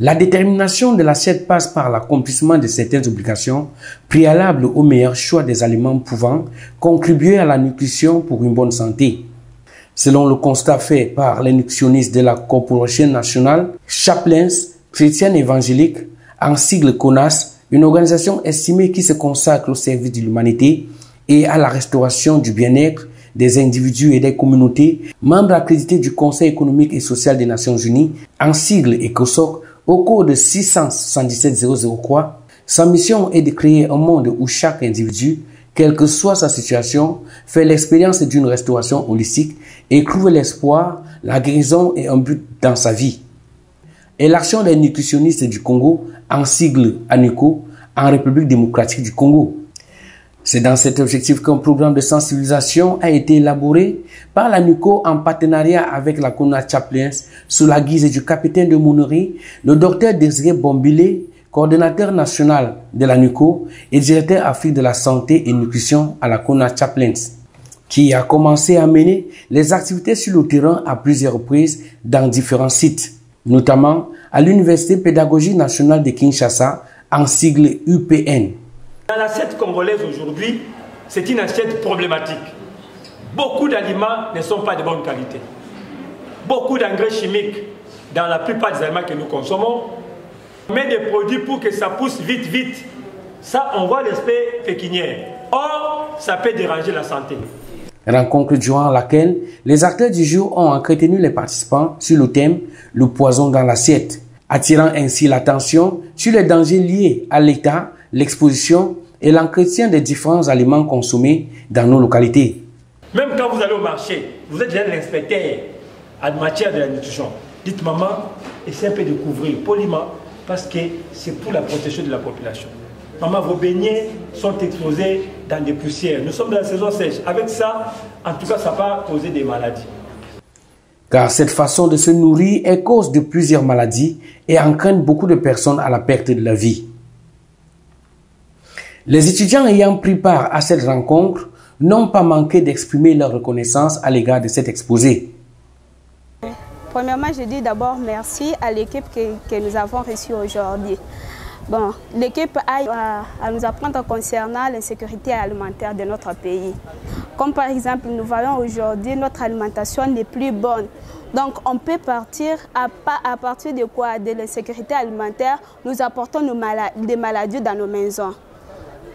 La détermination de l'assiette passe par l'accomplissement de certaines obligations préalables au meilleur choix des aliments pouvant contribuer à la nutrition pour une bonne santé. Selon le constat fait par les nutritionnistes de la Corporation nationale Chaplains chrétienne évangélique, en sigle CONAS, une organisation estimée qui se consacre au service de l'humanité et à la restauration du bien-être des individus et des communautés, membre accrédité du Conseil économique et social des Nations Unies, en sigle ECOSOC, au cours de 677 003, sa mission est de créer un monde où chaque individu, quelle que soit sa situation, fait l'expérience d'une restauration holistique et trouve l'espoir, la guérison et un but dans sa vie. Et l'action des nutritionnistes du Congo, en sigle ANUCO, en République démocratique du Congo. C'est dans cet objectif qu'un programme de sensibilisation a été élaboré par l'ANUCO en partenariat avec la CONAS Chaplains sous la guise du capitaine de mounerie, le docteur Désiré Bombile, coordonnateur national de l'ANUCO et directeur Afrique de la santé et nutrition à la CONAS Chaplains, qui a commencé à mener les activités sur le terrain à plusieurs reprises dans différents sites, notamment à l'Université pédagogique nationale de Kinshasa, en sigle UPN. Dans l'assiette congolaise aujourd'hui, c'est une assiette problématique. Beaucoup d'aliments ne sont pas de bonne qualité. Beaucoup d'engrais chimiques dans la plupart des aliments que nous consommons. On met des produits pour que ça pousse vite, vite. Ça, on voit l'aspect pécuniaire. Or, ça peut déranger la santé. Rencontre durant laquelle les acteurs du jour ont entretenu les participants sur le thème « Le poison dans l'assiette », attirant ainsi l'attention sur les dangers liés à l'état, l'exposition et l'entretien des différents aliments consommés dans nos localités. Même quand vous allez au marché, vous êtes déjà l'inspecteur en matière de la nutrition. Dites maman, essayez un peu de couvrir poliment parce que c'est pour la protection de la population. Maman, vos beignets sont exposés dans des poussières. Nous sommes dans la saison sèche. Avec ça, en tout cas, ça va causer des maladies. Car cette façon de se nourrir est cause de plusieurs maladies et entraîne beaucoup de personnes à la perte de la vie. Les étudiants ayant pris part à cette rencontre n'ont pas manqué d'exprimer leur reconnaissance à l'égard de cet exposé. Premièrement, je dis d'abord merci à l'équipe que nous avons reçue aujourd'hui. Bon, l'équipe a à nous apprendre concernant l'insécurité alimentaire de notre pays. Comme par exemple, nous voyons aujourd'hui notre alimentation n'est plus bonne. Donc on peut partir à partir de quoi? De l'insécurité alimentaire, nous apportons des maladies dans nos maisons.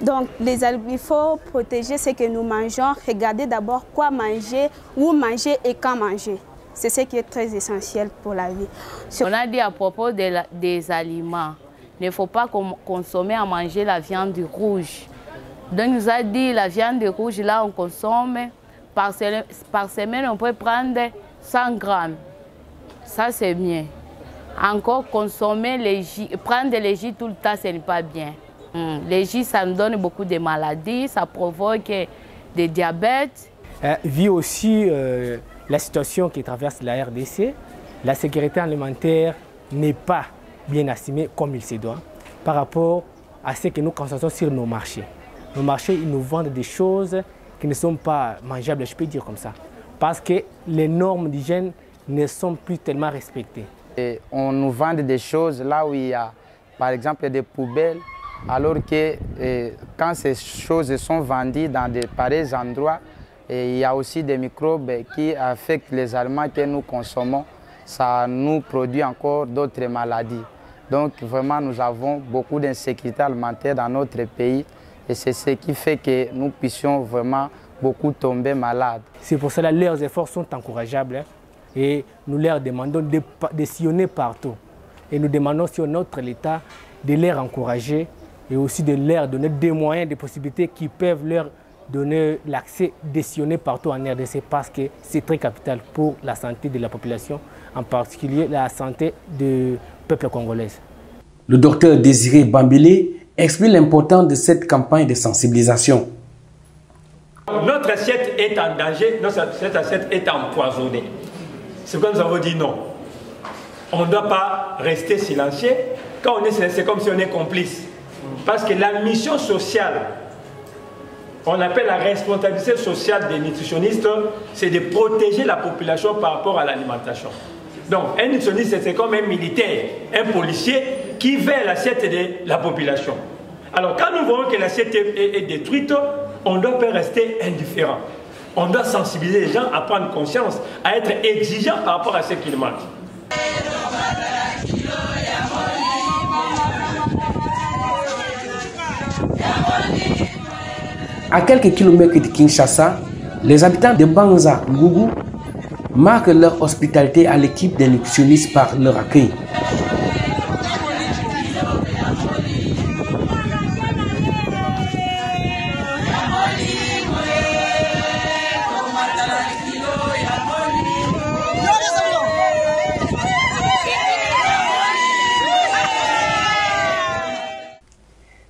Donc il faut protéger ce que nous mangeons, regarder d'abord quoi manger, où manger et quand manger. C'est ce qui est très essentiel pour la vie. On a dit à propos des aliments, il ne faut pas consommer à manger la viande rouge. Donc, il nous a dit la viande rouge, là, on consomme par semaine, on peut prendre 100 grammes. Ça, c'est bien. Encore, consommer les jus, prendre les jus tout le temps, ce n'est pas bien. Les jus, ça nous donne beaucoup de maladies, ça provoque des diabètes. Vu aussi la situation qui traverse la RDC, la sécurité alimentaire n'est pas bien estimée comme il se doit par rapport à ce que nous constatons sur nos marchés. Nos marchés, ils nous vendent des choses qui ne sont pas mangeables, je peux dire comme ça, parce que les normes d'hygiène ne sont plus tellement respectées. Et on nous vend des choses là où il y a, par exemple, des poubelles, alors que quand ces choses sont vendues dans de pareils endroits, il y a aussi des microbes qui affectent les aliments que nous consommons. Ça nous produit encore d'autres maladies. Donc vraiment, nous avons beaucoup d'insécurité alimentaire dans notre pays et c'est ce qui fait que nous puissions vraiment beaucoup tomber malades. C'est pour cela que leurs efforts sont encourageables et nous leur demandons de sillonner partout. Et nous demandons sur notre État de les encourager et aussi de leur donner des moyens, des possibilités qui peuvent leur donner l'accès de sillonner partout en RDC parce que c'est très capital pour la santé de la population, en particulier la santé du peuple congolais. Le docteur Désiré Bombile explique l'importance de cette campagne de sensibilisation. Notre assiette est en danger, cette assiette est empoisonnée. C'est comme nous avons dit non. On ne doit pas rester silencieux. Quand on est silencieux, c'est comme si on est complice. Parce que la mission sociale, on appelle la responsabilité sociale des nutritionnistes, c'est de protéger la population par rapport à l'alimentation. Donc, un nutritionniste, c'est comme un militaire, un policier qui veille l'assiette de la population. Alors, quand nous voyons que l'assiette est détruite, on ne doit pas rester indifférent. On doit sensibiliser les gens à prendre conscience, à être exigeants par rapport à ce qu'ils mangent. À quelques kilomètres de Kinshasa, les habitants de Banza, Ngougou, marquent leur hospitalité à l'équipe des nutritionnistes par leur accueil.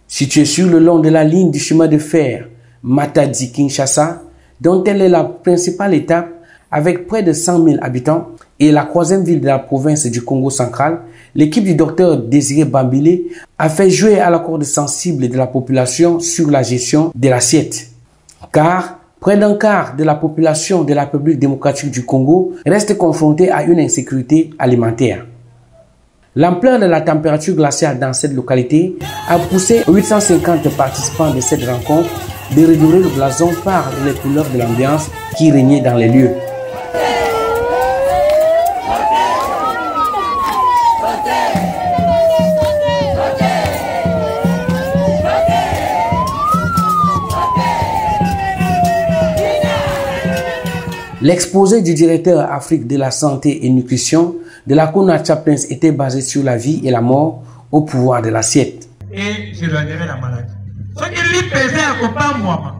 Située sur le long de la ligne du chemin de fer Matadi-Kinshasa, dont elle est la principale étape avec près de 100 000 habitants et la troisième ville de la province du Congo central, l'équipe du docteur Désiré Bambilé a fait jouer à la corde sensible de la population sur la gestion de l'assiette. Car près d'un quart de la population de la République démocratique du Congo reste confrontée à une insécurité alimentaire. L'ampleur de la température glaciale dans cette localité a poussé 850 participants de cette rencontre de redorer le blason par les couleurs de l'ambiance qui régnait dans les lieux. L'exposé du directeur Afrique de la santé et nutrition de la Kona Chaplains était basé sur la vie et la mort au pouvoir de l'assiette. Et je lui enlèverai la maladie. Ce qui lui pesait à copain moi,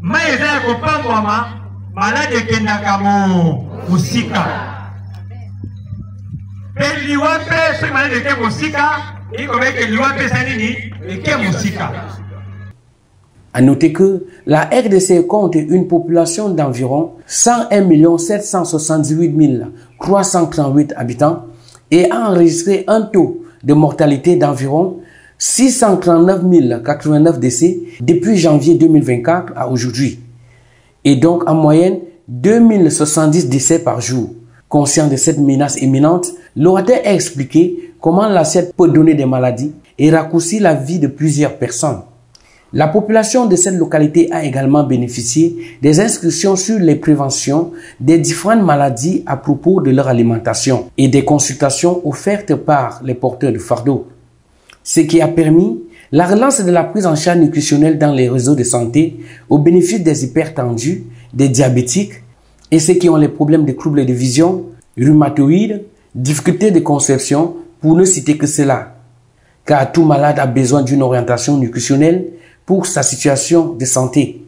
mais il a copain moi, malade qui n'a qu'à mon sika. Et l'Iwape, ce malade qui est mon sika, il connaît que l'Iwape sanini et qui est mon sika. À noter que la RDC compte une population d'environ 101 778 338 habitants et a enregistré un taux de mortalité d'environ 639 089 décès depuis janvier 2024 à aujourd'hui. Et donc en moyenne 2070 décès par jour. Conscient de cette menace imminente, l'orateur a expliqué comment l'assiette peut donner des maladies et raccourcir la vie de plusieurs personnes. La population de cette localité a également bénéficié des inscriptions sur les préventions des différentes maladies à propos de leur alimentation et des consultations offertes par les porteurs de fardeau. Ce qui a permis la relance de la prise en charge nutritionnelle dans les réseaux de santé au bénéfice des hypertendus, des diabétiques et ceux qui ont les problèmes de troubles de vision, rhumatoïdes, difficultés de conception, pour ne citer que cela. Car tout malade a besoin d'une orientation nutritionnelle pour sa situation de santé.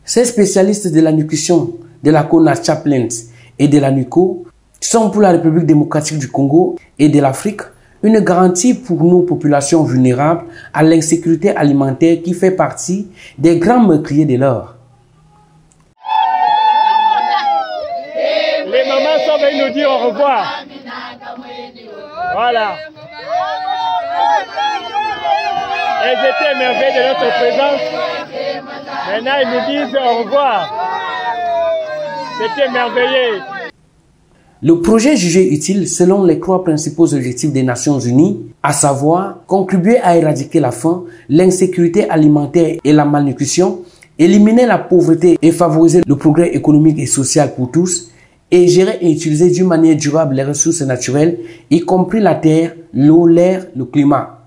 Ces spécialistes de la nutrition de la Kona Chaplains et de la NUCO sont pour la République démocratique du Congo et de l'Afrique une garantie pour nos populations vulnérables à l'insécurité alimentaire qui fait partie des grands meurtriers de l'heure. Les mamans sont venues nous dire au revoir. Voilà. Elles étaient émerveillées de notre présence. Maintenant, ils nous disent au revoir. C'était merveilleux. Le projet jugé utile selon les 3 principaux objectifs des Nations Unies, à savoir contribuer à éradiquer la faim, l'insécurité alimentaire et la malnutrition, éliminer la pauvreté et favoriser le progrès économique et social pour tous, et gérer et utiliser d'une manière durable les ressources naturelles, y compris la terre, l'eau, l'air, le climat.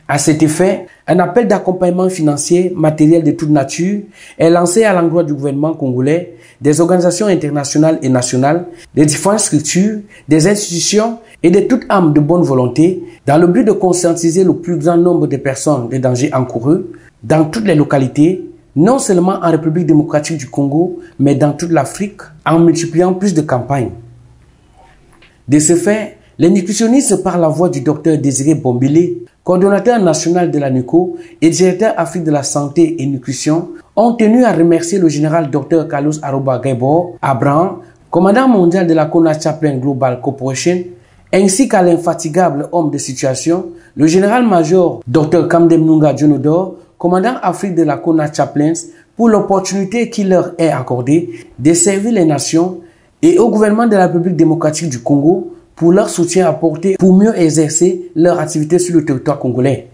À cet effet, un appel d'accompagnement financier, matériel de toute nature est lancé à l'endroit du gouvernement congolais, des organisations internationales et nationales, des différentes structures, des institutions et de toute âme de bonne volonté dans le but de conscientiser le plus grand nombre de personnes des dangers encourus dans toutes les localités, non seulement en République démocratique du Congo, mais dans toute l'Afrique, en multipliant plus de campagnes. De ce fait, les nutritionnistes, par la voix du docteur Désiré Bambilé, coordonnateur national de la NUCO et directeur Afrique de la santé et nutrition, ont tenu à remercier le général Dr Carlos Aroba Gaibor Abraham, commandant mondial de la Kona Chaplain Global Corporation, ainsi qu'à l'infatigable homme de situation, le général-major Dr Kamdem Nunga Djonodor, commandant Afrique de la Kona Chaplains, pour l'opportunité qui leur est accordée de servir les nations et au gouvernement de la République démocratique du Congo pour leur soutien apporté pour mieux exercer leur activité sur le territoire congolais.